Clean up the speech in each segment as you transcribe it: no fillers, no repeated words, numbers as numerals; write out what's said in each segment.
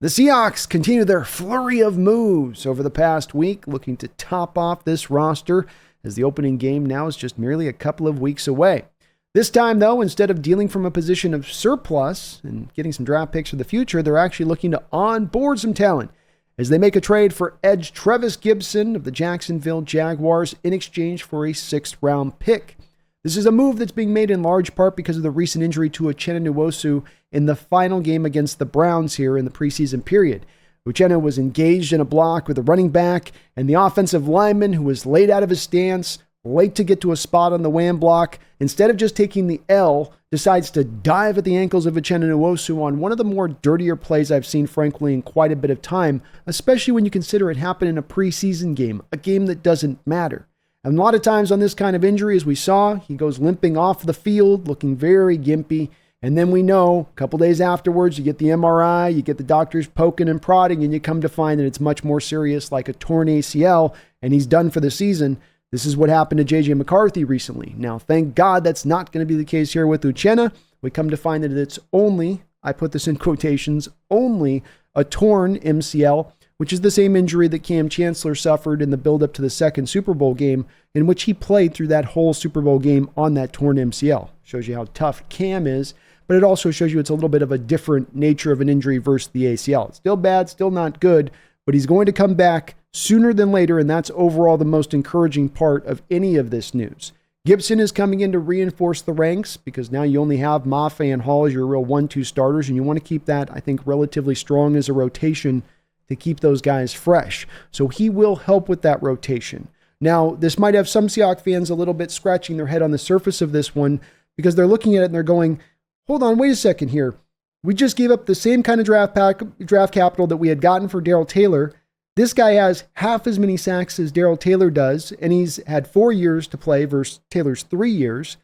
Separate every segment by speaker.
Speaker 1: The Seahawks continue their flurry of moves over the past week, looking to top off this roster as the opening game now is just merely a couple of weeks away. This time, though, instead of dealing from a position of surplus and getting some draft picks for the future, they're actually looking to onboard some talent as they make a trade for edge Trevis Gipson of the Jacksonville Jaguars in exchange for a 6th-round pick. This is a move that's being made in large part because of the recent injury to Uchenna Nwosu in the final game against the Browns here in the preseason period. Uchenna was engaged in a block with a running back, and the offensive lineman, who was late out of his stance, late to get to a spot on the wham block, instead of just taking the L, decides to dive at the ankles of Uchenna Nwosu on one of the more dirtier plays I've seen, frankly, in quite a bit of time, especially when you consider it happened in a preseason game, a game that doesn't matter. And a lot of times on this kind of injury, as we saw, he goes limping off the field, looking very gimpy. And then we know a couple days afterwards, you get the MRI, you get the doctors poking and prodding, and you come to find that it's much more serious, like a torn ACL, and he's done for the season. This is what happened to J.J. McCarthy recently. Now, thank God that's not going to be the case here with Uchenna. We come to find that it's only, I put this in quotations, only a torn MCL, which is the same injury that Cam Chancellor suffered in the build-up to the second Super Bowl game, in which he played through that whole Super Bowl game on that torn MCL. Shows you how tough Cam is, but it also shows you it's a little bit of a different nature of an injury versus the ACL. It's still bad, still not good, but he's going to come back sooner than later, and that's overall the most encouraging part of any of this news. Gipson is coming in to reinforce the ranks because now you only have Mafe and Hall as your real 1-2 starters, and you want to keep that, I think, relatively strong as a rotation to keep those guys fresh. So he will help with that rotation. Now, this might have some Seahawks fans a little bit scratching their head on the surface of this one because they're looking at it and they're going, hold on, wait a second here. We just gave up the same kind of draft capital that we had gotten for Darrell Taylor. This guy has half as many sacks as Darrell Taylor does, and he's had 4 years to play versus Taylor's 3 years.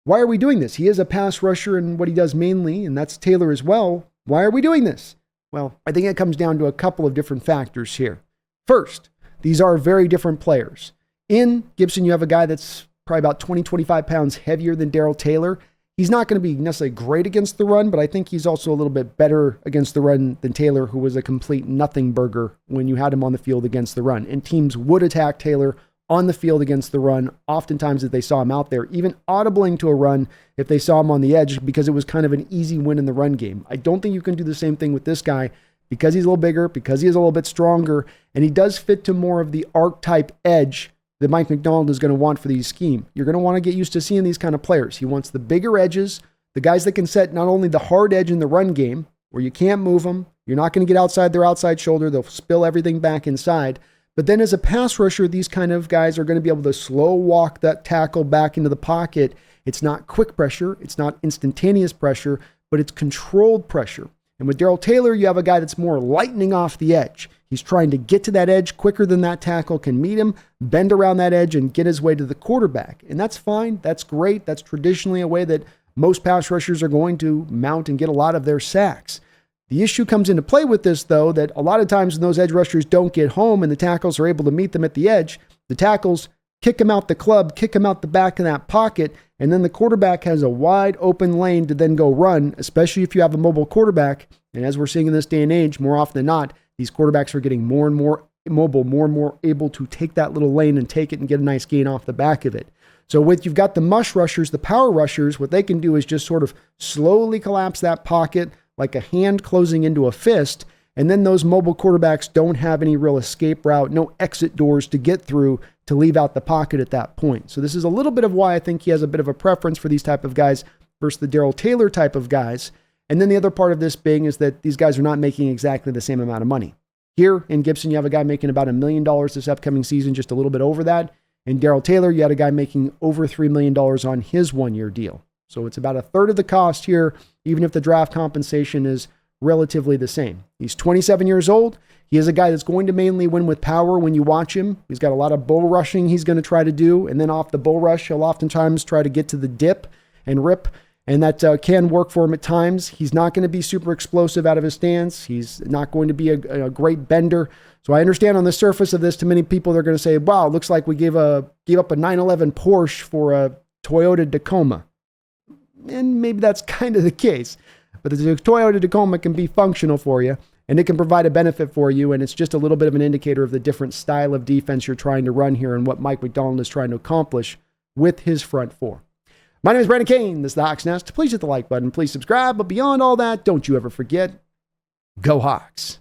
Speaker 1: Why are we doing this? He is a pass rusher in what he does mainly, and that's Taylor as well. Why are we doing this? Well, I think it comes down to a couple of different factors here. First, these are very different players. In Gipson, you have a guy that's probably about 20, 25 pounds heavier than Darrell Taylor. He's not going to be necessarily great against the run, but I think he's also a little bit better against the run than Taylor, who was a complete nothing burger when you had him on the field against the run. And teams would attack Taylor on the field against the run, oftentimes if they saw him out there, even audibling to a run if they saw him on the edge, because it was kind of an easy win in the run game. I don't think you can do the same thing with this guy because he's a little bigger, because he is a little bit stronger, and he does fit to more of the archetype edge that Mike McDonald is going to want for these scheme. You're going to want to get used to seeing these kind of players. He wants the bigger edges, the guys that can set not only the hard edge in the run game, where you can't move them, you're not going to get outside their outside shoulder, they'll spill everything back inside. But then as a pass rusher, these kind of guys are going to be able to slow walk that tackle back into the pocket. It's not quick pressure, it's not instantaneous pressure, but it's controlled pressure. And with Darrell Taylor, you have a guy that's more lightning off the edge. He's trying to get to that edge quicker than that tackle can meet him, bend around that edge, and get his way to the quarterback. And that's fine. That's great. That's traditionally a way that most pass rushers are going to mount and get a lot of their sacks. The issue comes into play with this, though, that a lot of times when those edge rushers don't get home and the tackles are able to meet them at the edge, the tackles kick them out the club, kick them out the back of that pocket, and then the quarterback has a wide open lane to then go run, especially if you have a mobile quarterback. And as we're seeing in this day and age, more often than not, these quarterbacks are getting more and more mobile, more and more able to take that little lane and take it and get a nice gain off the back of it. So with you've got the mush rushers, the power rushers, what they can do is just sort of slowly collapse that pocket like a hand closing into a fist. And then those mobile quarterbacks don't have any real escape route, no exit doors to get through to leave out the pocket at that point. So this is a little bit of why I think he has a bit of a preference for these type of guys versus the Darrell Taylor type of guys. And then the other part of this being is that these guys are not making exactly the same amount of money. Here in Gipson, you have a guy making about $1 million this upcoming season, just a little bit over that. In Darrell Taylor, you had a guy making over $3 million on his one-year deal. So it's about a third of the cost here, even if the draft compensation is relatively the same. He's 27 years old. He is a guy that's going to mainly win with power when you watch him. He's got a lot of bull rushing he's going to try to do. And then off the bull rush, he'll oftentimes try to get to the dip and rip. And that can work for him at times. He's not going to be super explosive out of his stance. He's not going to be a great bender. So I understand on the surface of this, to many people, they're going to say, wow, it looks like we gave up a 911 Porsche for a Toyota Tacoma. And maybe that's kind of the case. But the Toyota Tacoma can be functional for you. and it can provide a benefit for you. And it's just a little bit of an indicator of the different style of defense you're trying to run here and what Mike Macdonald is trying to accomplish with his front four. My name is Brandon Kane. This is the Hawks Nest. Please hit the like button. Please subscribe. But beyond all that, don't you ever forget, go Hawks.